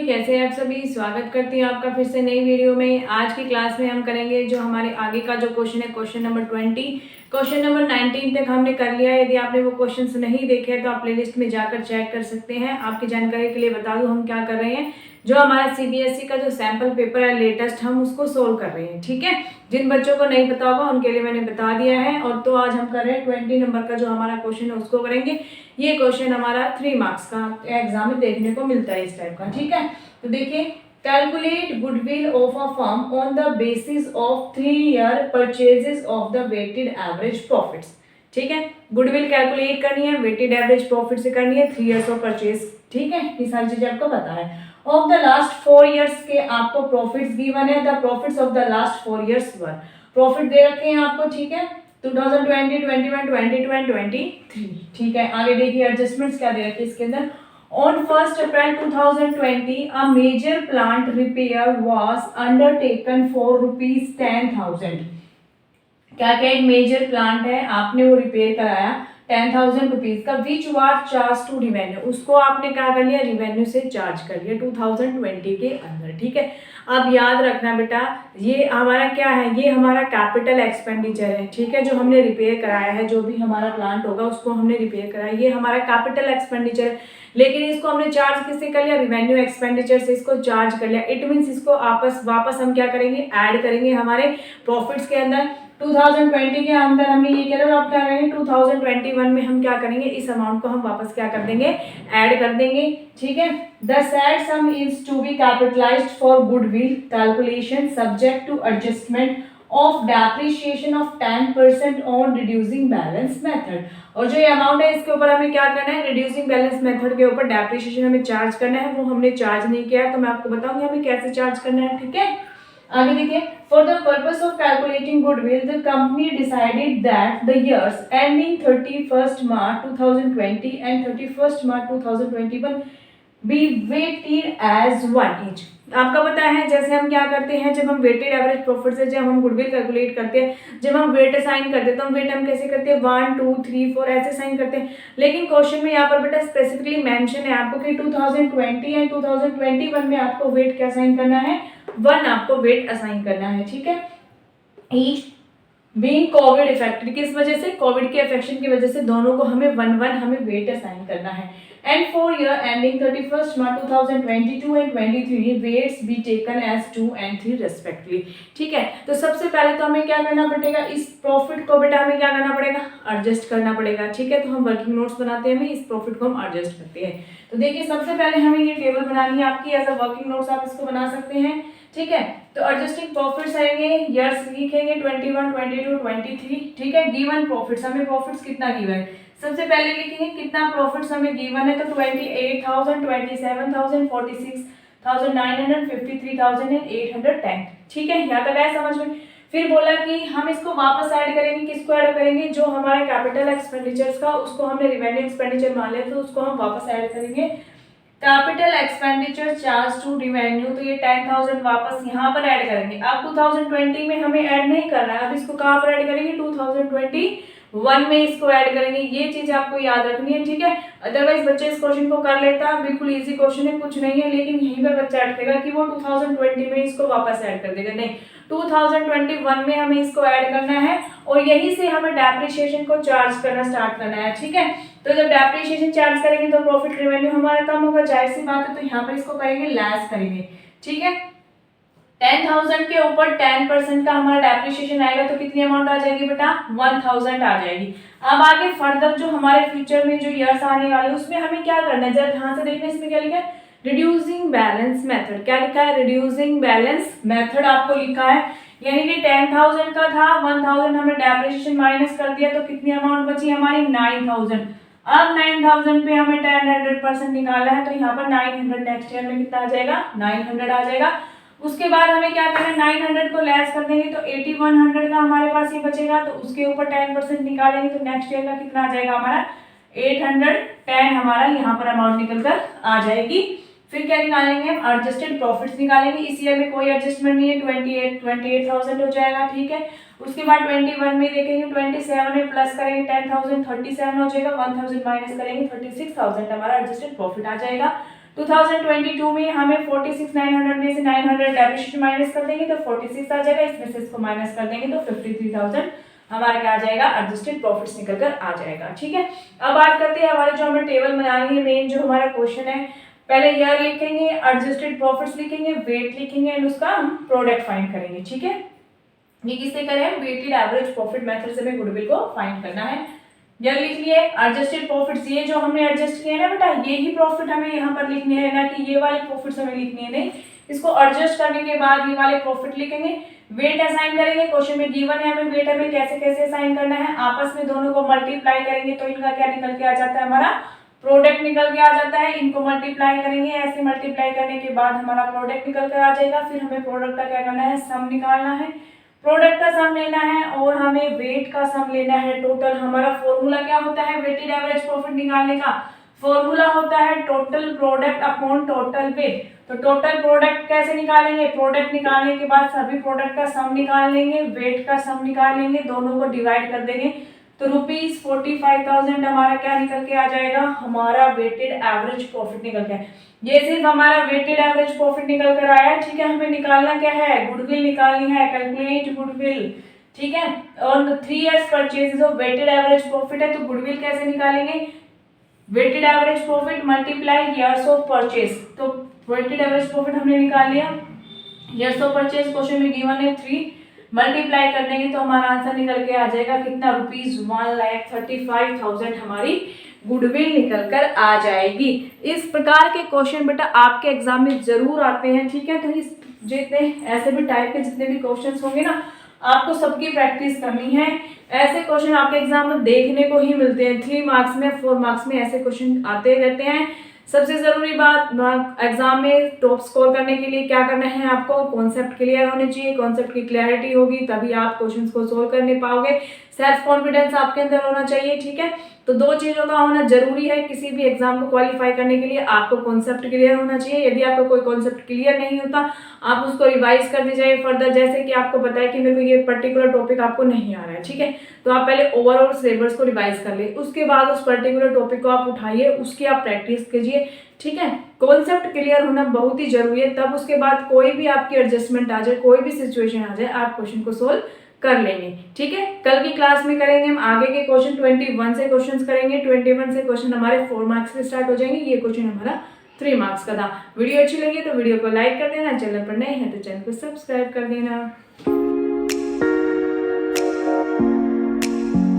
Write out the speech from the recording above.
कैसे हैं आप सभी। स्वागत करती हूँ आपका फिर से नई वीडियो में। आज की क्लास में हम करेंगे जो हमारे आगे का जो क्वेश्चन है, क्वेश्चन नंबर 20। क्वेश्चन नंबर 19 तक हमने कर लिया है। यदि आपने वो क्वेश्चंस नहीं देखे तो आप प्लेलिस्ट में जाकर चेक कर सकते हैं। आपकी जानकारी के लिए बता दूं हम क्या कर रहे हैं, जो हमारा सीबीएसई का जो सैम्पल पेपर है लेटेस्ट, हम उसको सोल्व कर रहे हैं। ठीक है, जिन बच्चों को नहीं पता होगा उनके लिए मैंने बता दिया है। और तो आज हम कर रहे हैं 20 नंबर का जो हमारा क्वेश्चन है उसको करेंगे। ये क्वेश्चन हमारा 3 मार्क्स का एग्जाम में देखने को मिलता है इस टाइप का। ठीक है, तो देखिए, calculate goodwill of a firm on the basis of 3 year purchases of the weighted average profits. ठीक है, गुडविल कैलकुलेट करनी है, वेटेड एवरेज प्रॉफिट से करनी है, 3 ईयर्स ऑफ परचेज। ठीक है, ये सारी चीजें आपको पता है। ऑफ द लास्ट 4 ईयर्स के आपको प्रॉफिट्स गिवन है। The profits of the last 4 years were, profit दे रखे हैं आपको। ठीक है, 2020, 21, 22 एंड 23। ठीक है, आगे देखिए एडजस्टमेंट्स क्या दे रखे इसके अंदर। On 1st April 2020, a major plant repair was undertaken for ₹10,000। क्या क्या एक मेजर प्लांट है, आपने वो रिपेयर कराया 10,000 रुपीज का, which was charge to revenue, उसको आपने क्या कर लिया, रिवेन्यू से चार्ज कर लिया 2020 के अंदर। ठीक है, अब याद रखना बेटा, ये हमारा क्या है, ये हमारा कैपिटल एक्सपेंडिचर है। ठीक है, जो हमने रिपेयर कराया है, जो भी हमारा प्लांट होगा उसको हमने रिपेयर कराया, ये हमारा कैपिटल एक्सपेंडिचर है। लेकिन इसको हमने चार्ज किससे कर लिया, रिवेन्यू एक्सपेंडिचर से इसको चार्ज कर लिया। इट मीन्स इसको वापस हम क्या करेंगे, ऐड करेंगे हमारे प्रॉफिट्स के अंदर। 2020 के अंदर हमने ये किया था, अब क्या करेंगे 2021 में हम क्या करेंगे, इस अमाउंट को हम वापस क्या कर देंगे, ऐड कर देंगे। ठीक है, the said sum is to be capitalized for goodwill calculation subject to adjustment of depreciation of 10% on reducing balance method. और जो ये अमाउंट है इसके ऊपर हमें क्या करना है, रिड्यूसिंग बैलेंस मेथड के ऊपर डेप्रिसिएशन हमें चार्ज करना है। वो हमने चार्ज नहीं किया है, तो मैं आपको बताऊंगी हमें कैसे चार्ज करना है। ठीक है, आगे देखिए, for the purpose of calculating goodwill the company decided that the years ending 31 March 2020 and 31 March 2021 be weighted as one each. आपका पता है जैसे हम क्या करते हैं, जब हम वेटेड एवरेज प्रॉफिट से जब हम गुडविल कैलकुलेट करते हैं, जब हम वेट असाइन करते हैं तो हम वेट हम कैसे करते हैं, 1 2 3 4 ऐसे साइन करते हैं। लेकिन क्वेश्चन में यहाँ पर बेटा स्पेसिफिकली मेंशन है आपको कि 2020 एंड 2021 में आपको वेट क्या असाइन करना है, 1 आपको वेट असाइन करना है। ठीक है, ईच बीइंग कोविड इफेक्टेड, किस वजह से, कोविड के इफेक्शन की वजह से दोनों को हमें 1 हमें वेट असाइन करना है। And for year ending 31 March 2022 and 23 weights be taken as 2 and 3 respectively. ठीक है, तो सबसे पहले तो हमें क्या करना पड़ेगा, इस प्रॉफिट को बेटा हमें क्या करना पड़ेगा, एडजस्ट करना पड़ेगा। ठीक है, तो हम वर्किंग नोट्स बनाते हैं, हमें इस प्रॉफिट को हम एडजस्ट करते हैं। तो देखिए, सबसे पहले हमें ये टेबल बनानी है आपकी, एज अ वर्किंग नोट्स आप इसको बना सकते हैं। ठीक है, तो एडजस्टिंग प्रॉफिट्स आएंगे, ईयर्स लिखेंगे 21, 22, 23। ठीक है, गिवन प्रॉफिट्स, हमें प्रॉफिट्स कितना गिवन है, सबसे पहले लिखेंगे कितना प्रॉफिट्स हमें गिवन है, तो 28,000, 27,000, 46,900, 53,810। ठीक है, यहाँ तक आया समझ में। फिर बोला कि हम इसको वापस ऐड करेंगे, किसको ऐड करेंगे, जो हमारे कैपिटल एक्सपेंडिचर्स का उसको हमने रिवेन्यू एक्सपेंडिचर मान लिया, तो उसको हम वापस ऐड करेंगे। Capital expenditure charge to revenue, तो ये 10,000 वापस यहाँ पर ऐड करेंगे। अब 2020 में हमें ऐड नहीं करना है, अब इसको कहाँ पर ऐड करेंगे, 2021 में इसको ऐड करेंगे। ये चीज आपको याद रखनी है। ठीक है, अदरवाइज बच्चे इस क्वेश्चन को कर लेता है, बिल्कुल इजी क्वेश्चन है, कुछ नहीं है, लेकिन यहीं पर बच्चा अटकेगा कि वो 2020 में इसको वापस ऐड कर देगा। नहीं, 2021 में हमें इसको ऐड करना है और यहीं से हमें डेप्रिसिएशन को चार्ज करना स्टार्ट करना है। ठीक है, तो जब डेप्रिसिएशन चार्ज करेंगे तो प्रॉफिट रिवेन्यू हमारा कम होगा, जाहिर सी बात है, तो यहाँ पर इसको करेंगे लेस करेंगे। ठीक है, 10,000 के ऊपर 10% का हमारा डेप्रिसिएशन आएगा, तो कितनी अमाउंट आ जाएगी बेटा, 1,000 आ जाएगी। अब आगे फर्दर जो हमारे फ्यूचर में जो ईयर्स आने वाले उसमें हमें क्या करना है, जब ध्यान से देखना, इसमें क्या लिखा है, रिड्यूसिंग बैलेंस मेथड। क्या लिखा है, रिड्यूसिंग बैलेंस मेथड आपको लिखा है, यानी कि 10,000 का था, 1,000 हमने डेप्रिसिएशन माइनस कर दिया, तो कितनी अमाउंट बची हमारी, 9,000। अब 9,000 पे हमें 100% निकाला है, तो यहाँ पर 900 नेक्स्ट ईयर में कितना आ जाएगा, 900 आ जाएगा। उसके बाद हमें क्या करना है, 900 को लेस कर देंगे तो 8100 का हमारे पास ये बचेगा, तो उसके ऊपर 10% निकालेंगे तो नेक्स्ट ईयर का कितना आ जाएगा हमारा, 810 हमारा यहाँ पर अमाउंट निकल कर आ जाएगी। फिर क्या निकालेंगे हम, एडजस्टेड प्रॉफिट्स निकालेंगे। इस ईयर में कोई एडजस्टमेंट नहीं है, 28,000 हो जाएगा। ठीक है, उसके बाद 21 में देखेंगे, 27 में प्लस करेंगे 10,000, 37 हो जाएगा, 1,000 माइनस करेंगे 36,000 हमारा एडजस्टेड प्रॉफिट आ जाएगा। 2022 में हमें 46,900 में से 900 डेप्रिसिएशन माइनस कर देंगे तो 46 आ जाएगा, इसमें से इसको माइनस कर देंगे तो 53,000 हमारा क्या आ जाएगा, एडजस्टेड प्रॉफिट्स निकल कर आ जाएगा। ठीक है, अब बात करते हैं हमारे जो हमें टेबल बनानी है, मेन जो हमारा क्वेश्चन है, पहले ईयर लिखेंगे, एडजस्टेड प्रॉफिट्स लिखेंगे, वेट लिखेंगे एंड उसका हम प्रोडक्ट फाइंड करेंगे। ठीक है, ये किससे करें, वेटेड एवरेज प्रॉफिट मेथड से हमें गुडविल को फाइंड करना है। ईयर लिख लिए, एडजस्टेड प्रॉफिट्स, ये जो हमने एडजस्ट किया है ना बेटा, ये ही प्रॉफिट हमें यहाँ पर लिखने है, ना कि ये वाले प्रॉफिट्स हमें लिखने हैं, नहीं, इसको एडजस्ट करने के बाद ये वाले प्रॉफिट लिखेंगे। वेट असाइन करेंगे, क्वेश्चन में गिवन है हमें वेट, हमें कैसे कैसे असाइन करना है, आपस में दोनों को मल्टीप्लाई करेंगे तो इनका क्या निकल के आ जाता है, हमारा प्रोडक्ट निकल के आ जाता है। इनको मल्टीप्लाई करेंगे, ऐसे मल्टीप्लाई करने के बाद हमारा प्रोडक्ट निकल कर आ जाएगा। फिर हमें प्रोडक्ट का क्या करना है, सम निकालना है, प्रोडक्ट का सम लेना है और हमें वेट का सम लेना है टोटल। हमारा फॉर्मूला क्या होता है वेटेड एवरेज प्रॉफिट निकालने का, फॉर्मूला होता है total product upon total weight. तो टोटल प्रोडक्ट कैसे निकालेंगे, प्रोडक्ट निकालने के बाद सभी प्रोडक्ट का सम निकाल लेंगे, वेट का सम निकाल लेंगे, दोनों को डिवाइड कर देंगे तो ₹45,000 हमारा क्या निकल के आ जाएगा, हमारा वेटेड एवरेज प्रॉफिट निकल के। ये सिर्फ हमारा वेटेड एवरेज प्रॉफिट निकल कर आया। ठीक है, हमें निकालना क्या है, गुडविल निकालनी है, कैलकुलेट गुडविल। ठीक है, और 3 years purchase of weighted average profit है तो गुडविल कैसे निकालेंगे, weighted average profit multiply years of purchase. तो वेटेड एवरेज प्रॉफिट हमने निकाल लिया, ईयर्स ऑफ परचेज क्वेश्चन में गिवन है 3, मल्टीप्लाई कर देंगे तो हमारा आंसर निकल के आ जाएगा कितना, ₹1,35,000 हमारी गुडविल निकल कर आ जाएगी। इस प्रकार के क्वेश्चन बेटा आपके एग्जाम में जरूर आते हैं। ठीक है, तो इस जितने ऐसे भी टाइप के जितने भी क्वेश्चंस होंगे ना, आपको सबकी प्रैक्टिस करनी है। ऐसे क्वेश्चन आपके एग्जाम में देखने को ही मिलते हैं, 3 मार्क्स में 4 मार्क्स में ऐसे क्वेश्चन आते रहते हैं। सबसे जरूरी बात एग्जाम में टॉप स्कोर करने के लिए क्या करना है, आपको कॉन्सेप्ट क्लियर होने चाहिए, कॉन्सेप्ट की क्लैरिटी होगी तभी आप क्वेश्चंस को सोल्व करने पाओगे, सेल्फ कॉन्फिडेंस आपके अंदर होना चाहिए। ठीक है, तो 2 चीज़ों का होना जरूरी है किसी भी एग्जाम को क्वालिफाई करने के लिए। आपको कॉन्सेप्ट क्लियर होना चाहिए, यदि आपको कोई कॉन्सेप्ट क्लियर नहीं होता आप उसको रिवाइज कर दीजिए फर्दर। जैसे कि आपको पता है कि मेरे को ये पर्टिकुलर टॉपिक आपको नहीं आ रहा है, ठीक है, तो आप पहले ओवरऑल सिलेबस को रिवाइज कर ले, उसके बाद उस पर्टिकुलर टॉपिक को आप उठाइए, उसकी आप प्रैक्टिस कीजिए। ठीक है, कॉन्सेप्ट क्लियर होना बहुत ही जरूरी है, तब उसके बाद कोई भी आपकी एडजस्टमेंट आ जाए, कोई भी सिचुएशन आ जाए, आप क्वेश्चन को सोल्व कर लेंगे। ठीक है, कल की क्लास में करेंगे हम आगे के क्वेश्चन, 21 से क्वेश्चंस करेंगे। 21 से क्वेश्चन हमारे 4 मार्क्स से स्टार्ट हो जाएंगे, ये क्वेश्चन हमारा 3 मार्क्स का था। वीडियो अच्छी लगी तो वीडियो को लाइक कर देना, चैनल पर नए हैं तो चैनल को सब्सक्राइब कर देना।